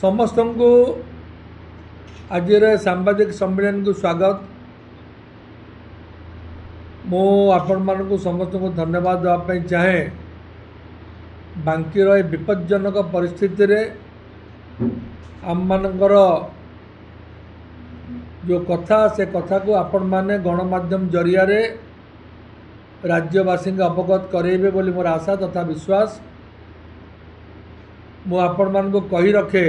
समस्त को आज सांबादिक सम्मेलन को स्वागत। मु आपण मानक समस्त को धन्यवाद देवाई चाहे। बांकीर विपज्जनक परिस्थिति रे आम मानकर जो कथा से कथा को आपण माने गणमाध्यम जरिया रे राज्यवासी अवगत करेबे बोली मोर आशा तथा विश्वास। मु आपण मान को कही रखे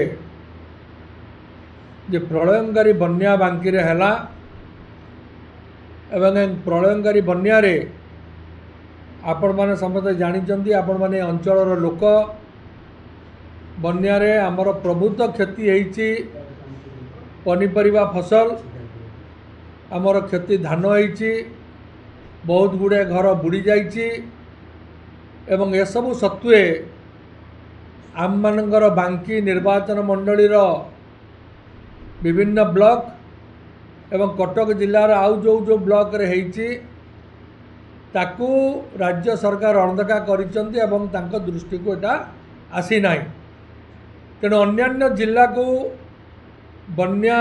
जे प्रलयंकारी बन्या बांकी रे हैला एवं प्रलयंकारी बन्या रे आपण माने समस्त जानिचंती। आपण माने अंचलर लोक बन्या रे आमर प्रभुत्व क्षति होईची। पनीपरिबा फसल आमर क्षति धान होईची। बहुत गुड़े घर बुड़ी जाइची एवं ए सबु सत्वे आम मानकर बांकी निर्वाचन मंडलीर विभिन्न ब्लॉक एवं कटक जिलार आउ जो जो ब्लॉक रे हेइची ताकू राज्य सरकार अणदेखा करिसंती एवं तांको दृष्टि को एटा आसी नाही। तेणु अन्यान्य जिला को बन्या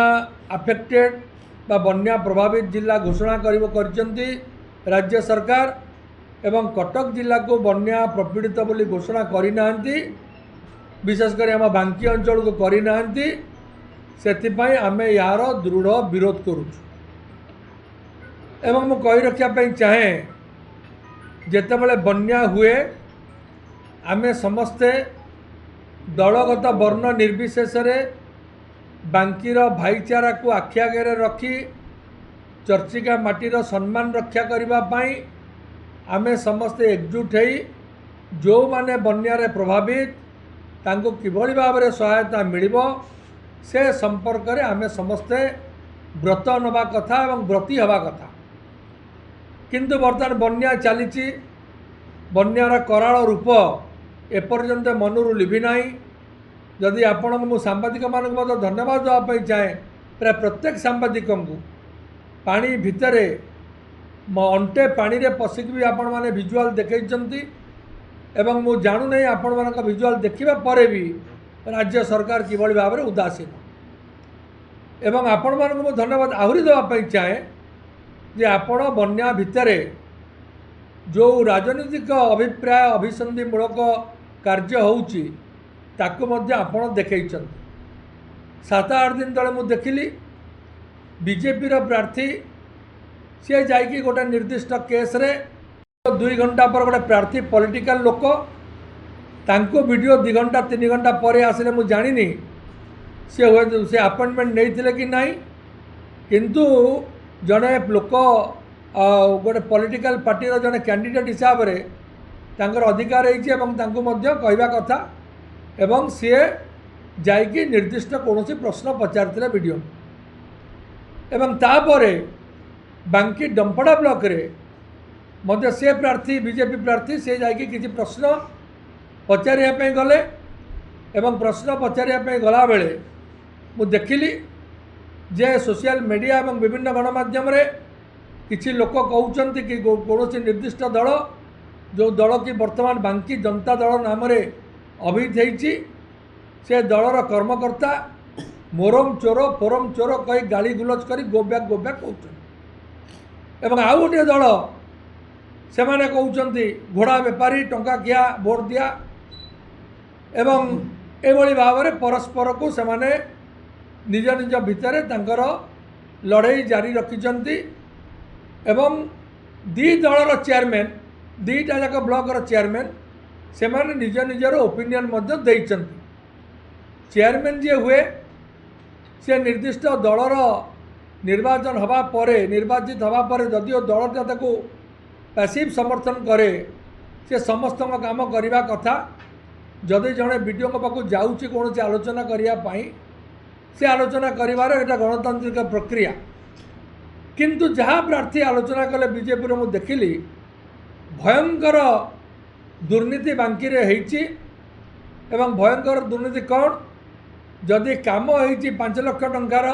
अफेक्टेड बा बन्या प्रभावित जिला घोषणा करिसंती राज्य सरकार एवं कटक जिला को बन्या प्रपीड़ित बोली घोषणा करि नाहंती। विशेषकर आम बांकी अंचल को करि नाहंती। सेथिपाई आमे यार दृढ़ विरोध करुछु। एवं मु कहि रखिया पई चाहे जेतेबेले बन्या हुए आमे समस्ते दलगत वर्ण निर्विशेष रे बांकीर भाईचारा को आखि आगे रखी चर्चिका माटीर सम्मान रक्षा करिबा पाई आमे समस्ते एकजुट होई जो माने बन्यारे प्रभावित तांको किभली भाव में सहायता मिलिबो से संपर्क रे आमे समस्ते व्रत नवा कथा एवं व्रती हवा कथा। किंतु बर्तमान बन्या चलीची बन्यार कराल रूप एपर्यंत मनरू लिभि नाही। जदि आपण मु सांबादिक मानक मत धन्यवाद देवाई चाहे। प्राय प्रत्येक सांबादिक को पानी भितरे अंटे पानी रे पशिक भी आपण माने विजुअल देखैचंती एवं मु जानु नहीं आपण मानक विजुअल देखिबा परे भी राज्य सरकार किभली भाव में उदासीन एवं आपण मानक मु धन्यवाद आहुरी देवाई चाहे जे आपण बन्या भितरे जो राजनीतिक अभिप्राय अभिसंधिमूलक कार्य होउची ताकू मध्य आपण देखैचंती। 7-8 दिन तले मु देखिली बीजेपी प्रार्थी सी जाइकी गोटे निर्दिष्ट केस रे 2 घंटा पर गोटे प्रार्थी पॉलिटिकल लोक तांको वीडियो 2 घंटा 3 घंटा पर आसिले मु जानिनी से अपॉइंटमेंट नहीं कि नहीं। किंतु जड़े लोक गोटे पॉलिटिकल पार्टी जड़े कैंडिडेट हिसाब से तांकर अधिकार है कहवा कथा एवं सी जाइकी निर्दिष्ट कौन प्रश्न पचार वीडियो एवं तापरे बांकी डंपड़ा ब्लॉक रे मध्य से प्रार्थी बीजेपी प्रार्थी से जाइकी किसी प्रश्न पचारिया गले एवं प्रश्न पचारिया गला बेले मु देखिली जे सोशल मीडिया एवं विभिन्न गणमाध्यम रे किसी लोक कहते कि कौन निर्दिष्ट दल जो दल की वर्तमान बांकी जनता दल नाम रे अभिहित से दलर कर्मकर्ता मोरम चोर फोरम चोर कही गाली गुलज कर गो बैक कहते एवं आउ गोटे दल से माने कहते घोड़ा बेपारी टंका किया भोट दिया एवं एभली भाव में परस्पर को से माने निज निज भितर तांकर लड़ाई जारी रखिछंती एवं दी दलर चेयरमैन 2टा जाक ब्लॉकर चेयरमैन से माने निज निजर ओपिनियन मध्य देइछंती। चेयरमैन जे हुए से निर्दिष्ट दलर निर्वाचन हवा परे निर्वाचित हवा परे जदिओ दलटा ताको पैसिव समर्थन करे से समस्त काम करने कथा। जदि जड़े वीडियो पाक जाऊँगी कौन से आलोचना करने से आलोचना करिवार एटा गणतांत्रिक प्रक्रिया। किंतु जहाँ प्रार्थी आलोचना कले बीजेपी मु देखिली भयंकर दुर्नीति बांकी रे हेइची एवं भयंकर दुर्नीति कौन जदि काम होइची 5 लाख टंकार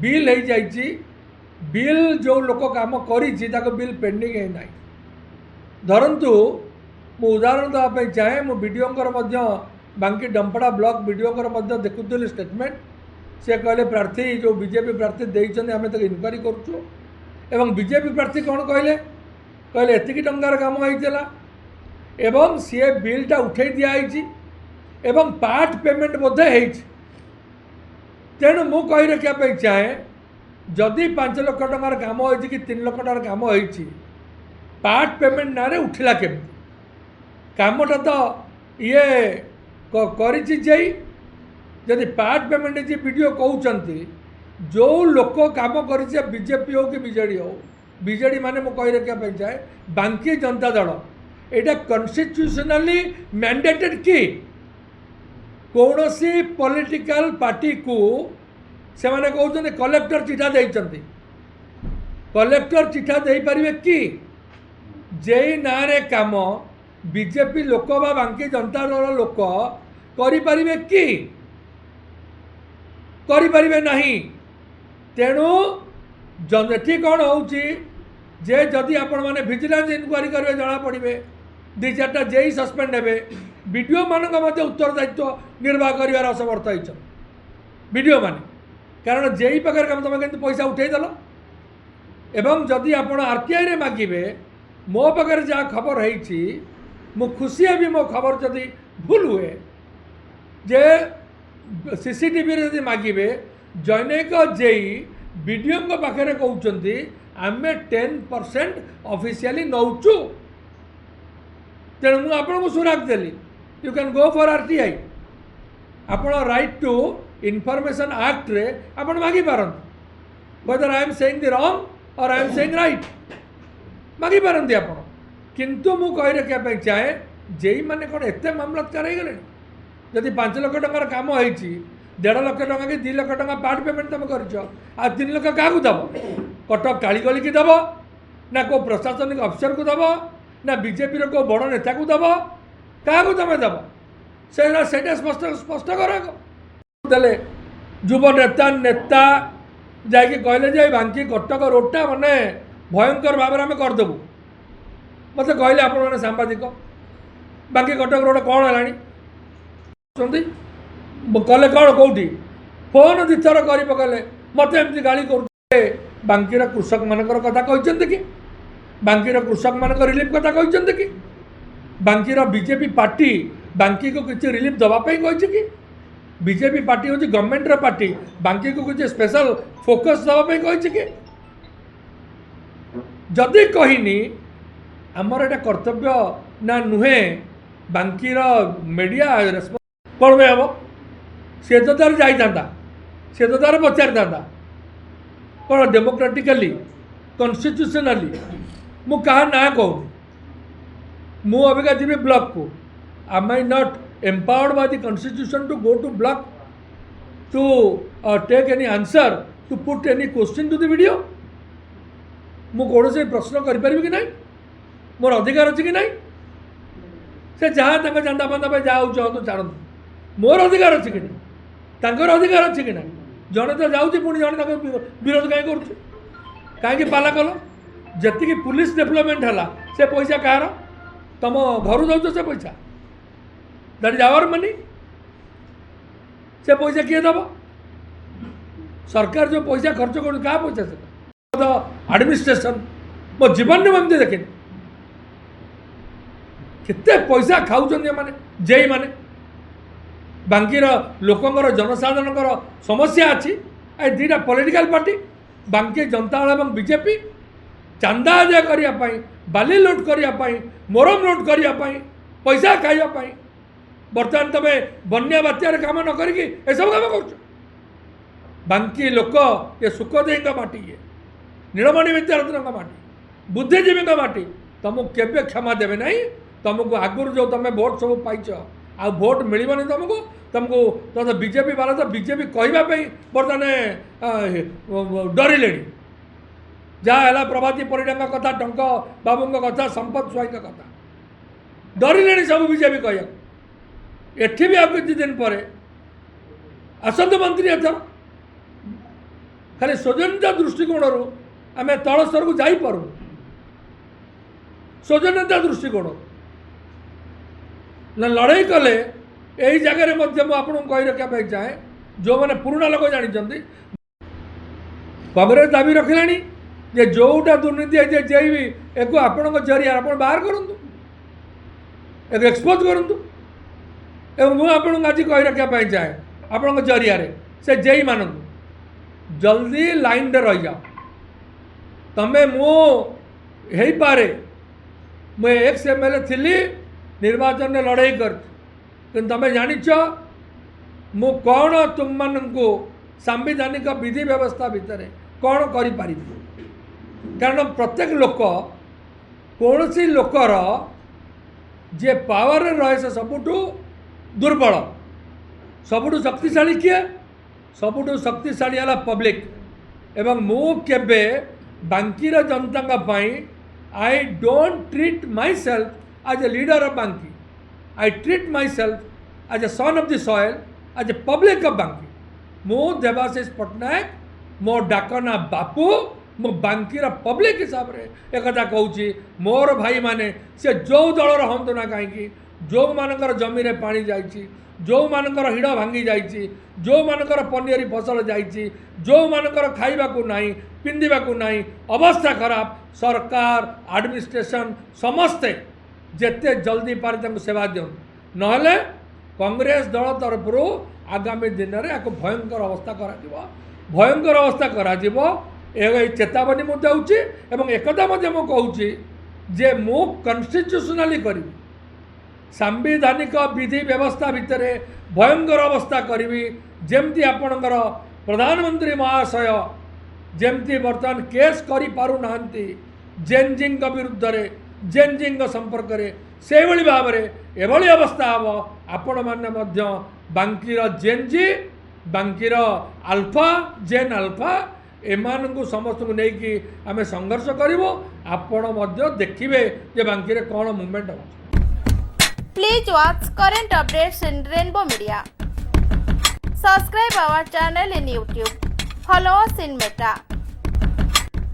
बिल हो जाइची बिल जो लोक काम करिची ताको बिल पेंडिंग है नहीं। धरंतु मु उदाहरण देवाई चाहे मु वीडियोंकर बांकी डंपड़ा ब्लॉक वीडियो देखुली स्टेटमेंट से कहले प्रार्थी जो बीजेपी प्रार्थी देइछन आमे तक इनक्वारी करूँ एवं बीजेपी प्रार्थी कौन कहले कहले एतिकी टंकार काम होइतला एवं सी बिलटा उठे दिखाई एवं पार्ट पेमेंट बोधे होइछि तेणु मु कही रखा चाहे जदि 5 लाख टंकार काम होइछि कि 3 लाख टंकार काम होइछि पार्ट पेमेंट ना रे उठिला केमति कामटा तो ये करिछि जेई जदि पार्ट पेमेंट जी वीडियो कहउचंती जो लोक काम करिছে बीजेपी हो कि बीजेडी हो बीजेडी माने मु कही रखा चाहे बांकी जनता दल एटा कन्स्टिट्यूशनली मैंडेटेड कि कौन सी पॉलिटिकल पार्टी को से माने कहते कलेक्टर चिठा देइचंती कलेक्टर चिठा दे पारिबे कि जेई नारे काम बीजेपी लोक बा बांकी जनता दल लोक करि पारिबे कि करि पारिबे नहीं तेणु एठी कौन होउची जे जदि आपण माने विजिलेंस इनक्वारी करेंगे जना पड़े 2-4टा जेई सस्पेंड हेबे वीडियो मानक मध्य उत्तरदायित्व निर्वाह कर असमर्थ हो वीडियो माने कारण जेई पाखे काम तुम के पैसा उठेदेल एवं जदि आप आरटीआई रे मागिबे मो पाखे जहाँ खबर है मु खुशी हेबी मो खबर जदि भूल हुए जे सीसीटीवी रे जदि मागिबे जैनिक जेई वीडियो पाखे कहते आम 10% ऑफिशियली नौचु तेणु मुझे आपको सुराग देली you can go for RTI आपण राइट टू इनफॉरमेशन एक्ट रे आपण मागी पारंती whether I am saying the wrong or I am saying right मागी पारंती आपण किंतु मु कहि रखा चाहे जेई माने कोन एते मामलतकार हो गले जदि 5 लाख टंकार काम होइछि 1.5 लाख टंका कि 2 लाख टंका पार्ट पेमेंट तुम कर 3 लाख क्या दब कटक कालीगली की दब ना को प्रशासनिक अफसर को दब ना बीजेपी को बड़ नेता को दब क्या तुम दब से स्पष्ट स्पष्ट कर देले युव नेता नेता जाकि कहले जे बांकी कटक रोडटा माने भयंकर भाव में आम करदेबू मत कहले आपण मैंने सांबादिक बांकी कटक रोड कौन है कले कौन कौटी फोन दिथर कर पकड़े मत एमती गाड़ी कर बांकीर कृषक मानकर कथा कहते कि बांकीर कृषक मान रिलीफ कथा कहते कि बांकीर बीजेपी पार्टी बांकी को किसी रिलीफ दवाई कही बीजेपी पार्टी हूँ गवर्नमेंट पार्टी बांकी को किसी स्पेशल फोकस दवाई कही कि जदि कहनी आमर एटा कर्तव्य ना नुहे बांकीर मीडिया कौन में हम सी तो तार जाता सी तो तार पचार था कौन डेमोक्रेटिकली कन्स्टिट्यूशनली मु कहा ना कहूँ मु अबिका जी ब्लॉक को am I not empowered by the constitution to go to block to take any answer to put any question to the video मु कौन से प्रश्न करि कि नहीं मोर अधिकार अच्छी कि नहीं से जहाँ तक चांदा फांदा पे जहाँ चाहतु छाड़ू मोर अधिकार अच्छी कि नहीं अधिकार अच्छी कि नहीं जड़े तो जाऊँगी पुणी जड़े विरोध कहीं कहीं पाला कल जी पुलिस डेभलपमेंट है से पैसा कहार तुम घर जाऊँ से पैसा दैट इज आवर मनी से पैसा किए दब सरकार जो पैसा खर्च कर क्या पैसा से एडमिनिस्ट्रेशन मो जीवन में एमती देखे केते पैसा खाऊँ माने जेई माने बांकीर लोकंर जनसाधारण समस्या अच्छी ए 2टा पॉलिटिकल पार्टी बांकी जनता दल और बीजेपी चांदा आदाय करने बाली लुट करने मोरम लुट करने पैसा खाइबा बर्तमान तुम बन्या बात्यार काम न करी सब काम कर बांकी लोक ये सुखदेई माटी ये नीलमणि विद्यारत्न माटी बुद्धिजीवी माटी तुमको केवे क्षमा देवे ना तुमको आगुरी जो तुम भोट सब पाइच आ भोट मिलनी तुमको तुमको तो बीजेपी वाला तो बीजेपी कहवाई बर्तमान डरिले जहाँ प्रभाती परिडा कथा टंक बाबू कथा संपत स्वाई कथा डरिले सब बीजेपी कह एठी भी आप किसी दिन पर आसत मंत्री एथर खाली सौजन्यता दृष्टिकोण आम तल स्तर को जापरू सौजन्यता दृष्टिकोण लड़ाई कले यही जगह मुझे आपको कही रखा चाहे जो मैंने पुराना लोक जानते कांग्रेस दाबी रखिला जे जोटा दुर्नीति है जेबी एक आपण जरिया आप बाहर करूँ एक एक्सपोज करूँ मुझे आपको आज कही रखा चाहे आपण जरिया से जेई मानू जल्दी लाइन रे रही जाओ तमें मुई पारे मुझे एक्स एमएलए थी निर्वाचन में लड़ाई कर तमें जानिच मु कौन तुम मानू सांविधानिक विधि व्यवस्था भितर कौन करी कारण प्रत्येक लोक कौन सी लोकर जे पावर रहे से सबुठू दुर्बल सबुठू शक्तिशाली किए सबुठू शक्तिशाली है पब्लिक एवं मु केबे बांकीर जनता I don't treat myself as a leader of Banki I treat myself as a son of the soil as a public of Banki मु देवाशीष पट्टनायक मो डाकना बापू मो बांकीर पब्लिक हिसाब से एक कहूँ मोर भाई माने से जो दलर हूँ ना कहीं जो मानकर जमी रे पानी जाइए जो मानकर हिड़ भांगी जाइए जो मानकर पनीरी फसल जाइए जो मानकर खाइबा को नहीं पिंधिबा को नहीं अवस्था खराब सरकार एडमिनिस्ट्रेशन समस्ते जेते जल्दी पारे सेवा दियन नहले कांग्रेस दल तरफ आगामी दिन में या भयंकर अवस्था करा भयंकर अवस्था करा चेतावनी मु जाऊँगी एवं एकता कहूँ जे मु कन्स्टिट्यूशनाली करी सांविधानिक विधि व्यवस्था भितर भयंकर अवस्था करी जमती आपणकर प्रधानमंत्री महाशय जमती बर्तमान केस करि पारु नाहंती जेनजी विरुद्ध रे जेनजी संपर्क में से भाव में एभली अवस्था हम आपण मैंने बांकीर जेनजी बांकीर आल्फा जेन आल्फा एमानकु समस्त को लेकिन आम संघर्ष करूँ आपण देखिए जे बांकी रे कौन मूवमेंट हो Please watch current updates in Rainbow Media. Subscribe our channel in YouTube. Follow us in Meta.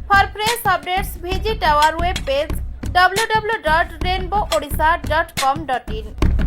For fresh updates, visit our web page www.rainbowodisha.com.in.